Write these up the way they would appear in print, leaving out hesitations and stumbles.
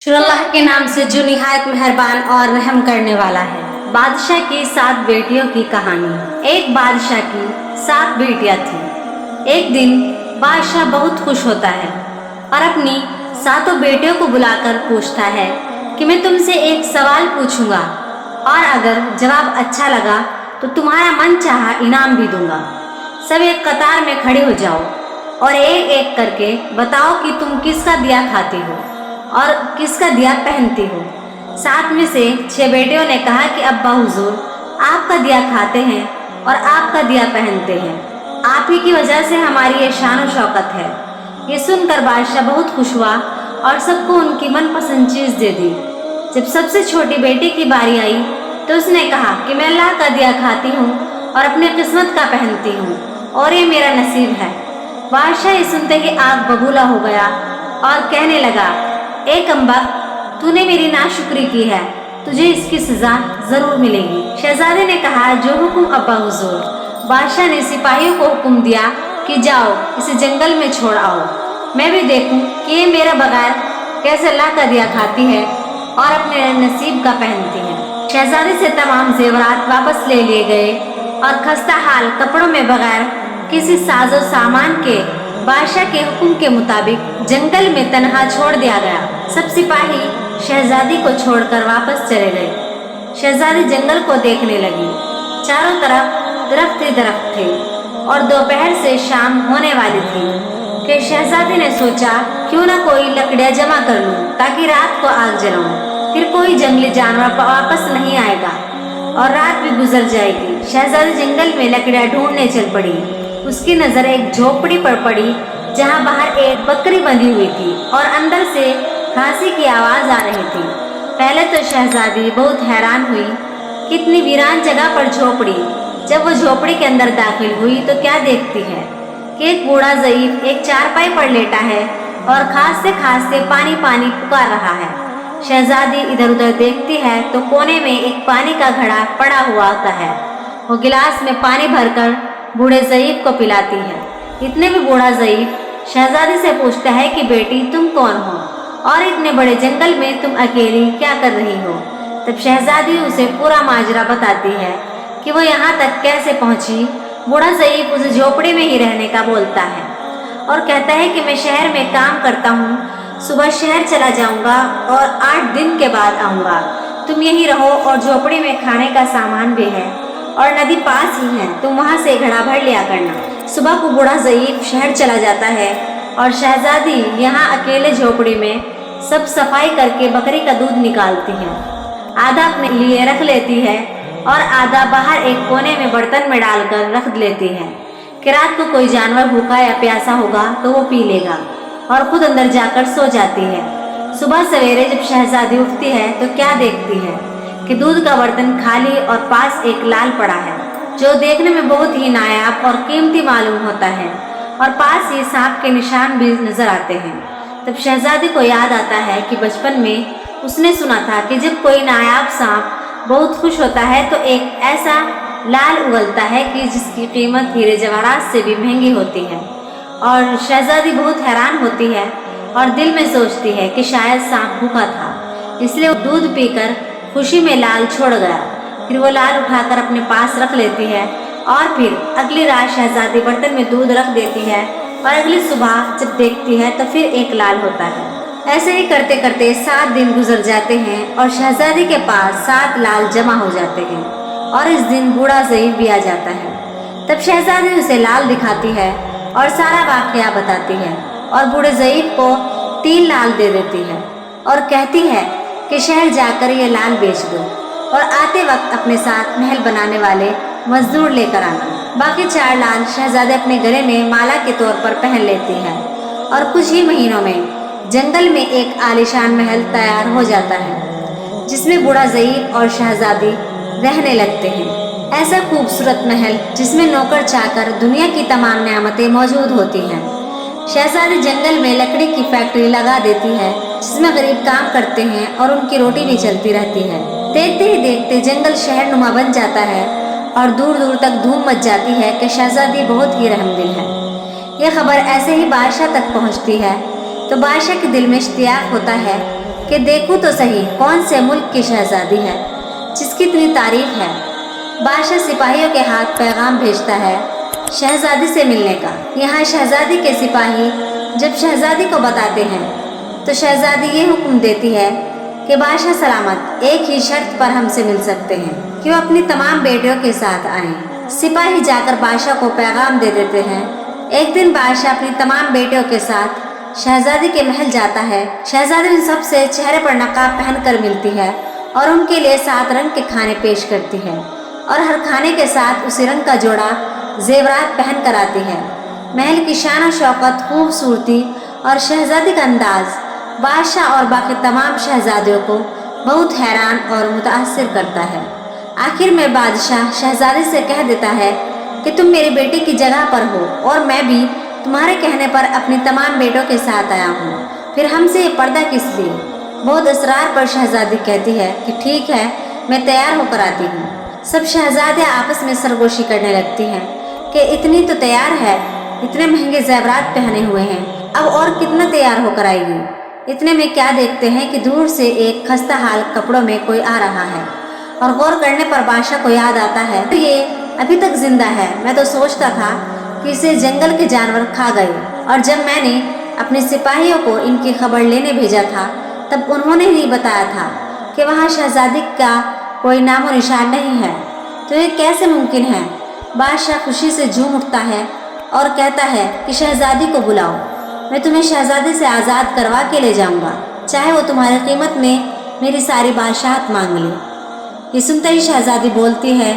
शुरू अल्लाह के नाम से जो निहायत मेहरबान और रहम करने वाला है। बादशाह की 7 बेटियों की कहानी। एक बादशाह की 7 बेटियां थीं। एक दिन बादशाह बहुत खुश होता है और अपनी 7 बेटियों को बुलाकर पूछता है कि मैं तुमसे एक सवाल पूछूंगा और अगर जवाब अच्छा लगा तो तुम्हारा मन चाहा इनाम भी दूंगा। सब एक कतार में खड़े हो जाओ और एक एक करके बताओ कि तुम किसका दिया खाती हो और किसका दिया पहनती हो। 7 में से 6 बेटियों ने कहा कि अब्बा हुजूर, आपका दिया खाते हैं और आपका दिया पहनते हैं। आप ही की वजह से हमारी ये शान और शौकत है। ये सुनकर बादशाह बहुत खुश हुआ और सबको उनकी मनपसंद चीज़ दे दी। जब सबसे छोटी बेटी की बारी आई तो उसने कहा कि मैं अल्लाह का दिया खाती हूँ और अपनी किस्मत का पहनती हूँ और ये मेरा नसीब है। बादशाह ये सुनते ही आग बबूला हो गया और कहने लगा, ए कमबख्त, तूने मेरी नाशुक्री की है, तुझे इसकी सजा जरूर मिलेगी। शहजादे ने कहा, जो हुक्म अब्बा हुजूर। बादशाह ने सिपाहियों को हुक्म दिया कि जाओ इसे जंगल में छोड़ आओ, मैं भी देखूं कि ये मेरा बगैर कैसे अल्लाह का दिया खाती है और अपने नसीब का पहनती है। शहजादे से तमाम जेवरात वापस ले लिए गए और खस्ता हाल कपड़ों में बगैर किसी साजो सामान के बादशाह के हुक्म के मुताबिक जंगल में तन्हा छोड़ दिया गया। सब सिपाही शहजादी को छोड़कर वापस चले गए। शहजादी जंगल को देखने लगी। चारों तरफ दरख्त ही दरख्त थे और दोपहर से शाम होने वाली थी कि शहजादी ने सोचा, क्यों ना कोई लकड़ियां जमा कर लूं ताकि रात को आग जलाऊं, फिर कोई जंगली जानवर वापस नहीं आएगा और रात भी गुजर जाएगी। शहजादी जंगल में लकड़ियां ढूंढने चल पड़ी। उसकी नजर एक झोपड़ी पर पड़ी जहां बाहर एक बकरी बंधी हुई थी और अंदर से खांसी की आवाज आ रही थी। पहले तो शहजादी बहुत हैरान हुई कि इतनी वीरान जगह पर झोपड़ी। जब वो झोपड़ी के अंदर दाखिल हुई तो क्या देखती है कि एक बूढ़ा ज़ईफ एक चारपाई पर लेटा है और खांसते खांसते पानी पानी पुकार रहा है। शहजादी इधर उधर देखती है तो कोने में एक पानी का घड़ा पड़ा हुआ होता है। वो गिलास में पानी भरकर बूढ़े ज़ईफ को पिलाती है। इतने में बूढ़ा ज़ईफ शहजादी से पूछता है कि बेटी, तुम कौन हो और इतने बड़े जंगल में तुम अकेली क्या कर रही हो। तब शहजादी उसे पूरा माजरा बताती है कि वो यहाँ तक कैसे पहुँची। बूढ़ा ज़ईफ उसे झोपड़ी में ही रहने का बोलता है और कहता है कि मैं शहर में काम करता हूँ, सुबह शहर चला जाऊँगा और 8 दिन के बाद आऊँगा। तुम यहीं रहो और झोपड़ी में खाने का सामान भी है और नदी पास ही है, तुम वहाँ से घड़ा भर लिया करना। सुबह को बूढ़ा ज़ईफ शहर चला जाता है और शहजादी यहाँ अकेले झोपड़ी में सब सफाई करके बकरी का दूध निकालती है। आधा अपने लिए रख लेती है और आधा बाहर एक कोने में बर्तन में डालकर रख लेती है कि रात को कोई जानवर भूखा या प्यासा होगा तो वो पी लेगा, और खुद अंदर जाकर सो जाती है। सुबह सवेरे जब शहजादी उठती है तो क्या देखती है कि दूध का बर्तन खाली और पास एक लाल पड़ा है जो देखने में बहुत ही नायाब और कीमती मालूम होता है और पास ही सांप के निशान भी नजर आते हैं। तब शहजादी को याद आता है कि बचपन में उसने सुना था कि जब कोई नायाब सांप बहुत खुश होता है तो एक ऐसा लाल उगलता है कि जिसकी कीमत हीरे जवाहरात से भी महंगी होती है। और शहजादी बहुत हैरान होती है और दिल में सोचती है कि शायद सांप भूखा था, इसलिए वो दूध पीकर खुशी में लाल छोड़ गया। फिर वो लाल उठाकर अपने पास रख लेती है और फिर अगली रात शहजादी बर्तन में दूध रख देती है और अगली सुबह जब देखती है तो फिर एक लाल होता है। ऐसे ही करते करते 7 दिन गुजर जाते हैं और शहजादी के पास 7 लाल जमा हो जाते हैं और इस दिन बूढ़ा ज़ईफ भी आ जाता है। तब शहजादी उसे लाल दिखाती है और सारा वाकया बताती है और बूढ़े ज़ईफ को 3 लाल दे देती है और कहती है कि शहर जाकर ये लाल बेच दो और आते वक्त अपने साथ महल बनाने वाले मजदूर लेकर आना। बाकी 4 लाल शहजादे अपने गले में माला के तौर पर पहन लेती है और कुछ ही महीनों में जंगल में एक आलीशान महल तैयार हो जाता है जिसमें बूढ़ा ज़ईफ और शहजादी रहने लगते हैं। ऐसा खूबसूरत महल जिसमें नौकर चाकर दुनिया की तमाम नेमतें मौजूद होती हैं। शहजादी जंगल में लकड़ी की फैक्ट्री लगा देती है जिसमें गरीब काम करते हैं और उनकी रोटी भी चलती रहती है। देखते ही देखते जंगल शहर नुमा बन जाता है और दूर दूर तक धूम मच जाती है कि शहजादी बहुत ही रहमदिल है। यह खबर ऐसे ही बादशाह तक पहुंचती है तो बादशाह के दिल में इश्तियाक होता है کہ دیکھو تو صحیح کون سے ملک کی شہزادی ہے جس کی اتنی تعریف ہے۔ بادشاہ سپاہیوں کے ہاتھ پیغام بھیجتا ہے شہزادی سے ملنے کا۔ یہاں شہزادی کے سپاہی جب شہزادی کو بتاتے ہیں تو شہزادی یہ حکم دیتی ہے کہ بادشاہ سلامت، ایک ہی شرط پر ہم سے مل سکتے ہیں کہ وہ اپنی تمام بیٹیوں کے ساتھ آئیں۔ سپاہی جا کر بادشاہ کو پیغام دے دیتے ہیں۔ ایک دن بادشاہ اپنی تمام بیٹیوں کے ساتھ شہزادی کے محل جاتا ہے۔ شہزادی ان سب سے چہرے پر نقاب پہن کر ملتی ہے اور ان کے لیے 7 رنگ کے کھانے پیش کرتی ہے اور ہر کھانے کے ساتھ اسی رنگ کا جوڑا زیورات پہن کر آتی ہے۔ محل کی شان و شوکت، خوبصورتی اور شہزادی کا انداز بادشاہ اور باقی تمام شہزادیوں کو بہت حیران اور متاثر کرتا ہے۔ آخر میں بادشاہ شہزادی سے کہہ دیتا ہے کہ تم میری بیٹی کی جگہ پر ہو اور میں بھی تمہارے کہنے پر اپنی تمام بیٹوں کے ساتھ آیا ہوں، پھر ہم سے یہ پردہ کس لیے؟ بہت اصرار پر شہزادی کہتی ہے کہ ٹھیک ہے، میں تیار ہو کر آتی ہوں۔ سب شہزادیاں آپس میں سرگوشی کرنے لگتی ہیں کہ اتنی تو تیار ہے، اتنے مہنگے زیورات پہنے ہوئے ہیں، اب اور کتنا تیار ہو کر آئے گی۔ اتنے میں کیا دیکھتے ہیں کہ دور سے ایک خستہ حال کپڑوں میں کوئی آ رہا ہے اور غور کرنے پر بادشاہ کو یاد آتا ہے یہ ابھی تک زندہ ہے۔ میں تو سوچتا تھا کہ اسے جنگل کے جانور کھا گئے، اور جب میں نے اپنے سپاہیوں کو ان کی خبر لینے بھیجا تھا تب انہوں نے ہی بتایا تھا کہ وہاں شہزادی کا کوئی نام و نشان نہیں ہے، تو یہ کیسے ممکن ہے؟ بادشاہ خوشی سے جھوم اٹھتا ہے اور کہتا ہے کہ شہزادی کو بلاؤ، میں تمہیں شہزادی سے آزاد کروا کے لے جاؤں گا، چاہے وہ تمہاری قیمت میں میری ساری بادشاہت مانگ لے۔ یہ سنتے ہی شہزادی بولتی ہے،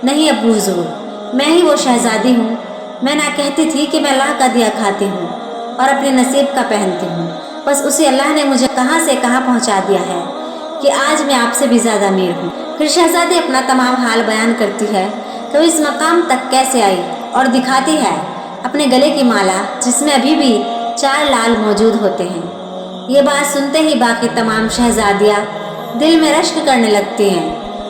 نہیں ابو حضور، میں ہی وہ شہزادی ہوں۔ میں نہ کہتی تھی کہ میں اللہ کا دیا کھاتی ہوں اور اپنے نصیب کا پہنتی ہوں، بس اسی اللہ نے مجھے کہاں سے کہاں پہنچا دیا ہے کہ آج میں آپ سے بھی زیادہ امیر ہوں۔ پھر شہزادی اپنا تمام حال بیان کرتی ہے کہ وہ اس مقام تک کیسے آئی، اور دکھاتی ہے اپنے گلے کی مالا جس میں ابھی بھی 4 لال موجود ہوتے ہیں۔ یہ بات سنتے ہی باقی تمام شہزادیاں دل میں رشک کرنے لگتی ہیں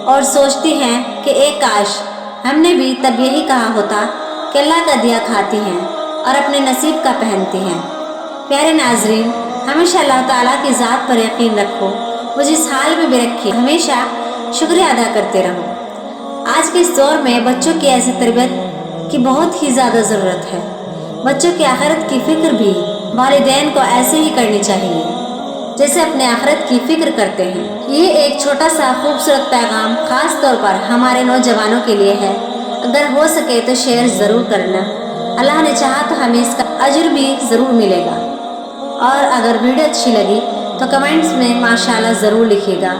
اور سوچتی ہیں کہ ایک کاش ہم نے بھی تب یہی کہا ہوتا کہ اللہ کا دیا کھاتی ہیں اور اپنے نصیب کا پہنتی ہیں۔ پیارے ناظرین، ہمیشہ اللہ تعالیٰ کی ذات پر یقین رکھو، وہ جس حال میں بھی رکھے ہمیشہ شکریہ ادا کرتے رہو۔ آج کے اس دور میں بچوں کی ایسی تربیت کی بہت ہی زیادہ ضرورت ہے۔ بچوں کی آخرت کی فکر بھی والدین کو ایسے ہی کرنی چاہیے جیسے اپنے آخرت کی فکر کرتے ہیں۔ یہ ایک چھوٹا سا خوبصورت پیغام خاص طور پر ہمارے نوجوانوں کے لیے ہے۔ اگر ہو سکے تو شیئر ضرور کرنا، اللہ نے چاہا تو ہمیں اس کا اجر بھی ضرور ملے گا۔ اور اگر ویڈیو اچھی لگی تو کمنٹس میں ماشاءاللہ ضرور لکھیے گا،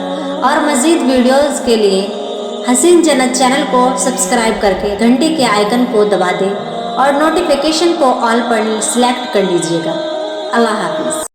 اور مزید ویڈیوز کے لیے حسین جنت چینل کو سبسکرائب کر کے گھنٹی کے آئیکن کو دبا دیں اور نوٹیفیکیشن کو آل پر سلیکٹ کر لیجیے گا۔ اللہ حافظ۔